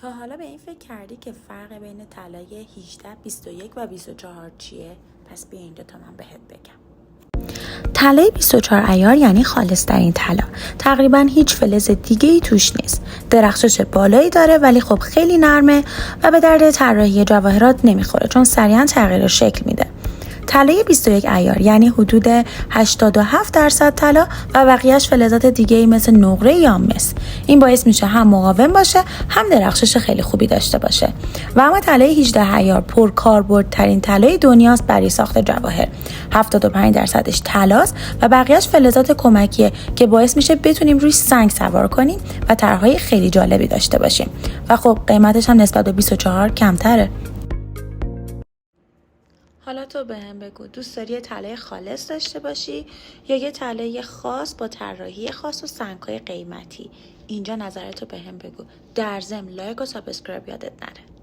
تا حالا به این فکر کردی که فرق بین طلای 18، 21 و 24 چیه؟ پس بیا اینجا تا من بهت بگم. طلای 24 عیار یعنی خالص‌ترین طلا. تقریبا هیچ فلز دیگه‌ای توش نیست. درخشش بالایی داره ولی خب خیلی نرمه و به درد طراحی جواهرات نمیخوره چون سریعا تغییر شکل میده. طلای 21 عیار یعنی حدود 87% طلا و بقیهش فلزات دیگه‌ای مثل نقره یا مس. این باعث میشه هم مقاوم باشه هم درخشش خیلی خوبی داشته باشه. و اما طلای 18 عیار پرکاربردترین طلای دنیاست برای ساخت جواهر. 75%ش طلاست و بقیهش فلزات کمکیه که باعث میشه بتونیم روی سنگ سوار کنیم و طرح‌های خیلی جالبی داشته باشیم. و خب قیمتش هم نسبت به 24 کمتره. حالا تو بهم بگو دوست داری یه طلای خالص داشته باشی یا یه طلای خاص با طراحی خاص و سنگ‌های قیمتی؟ اینجا نظرتو بهم بگو. در ضمن لایک و سابسکرایب یادت نره.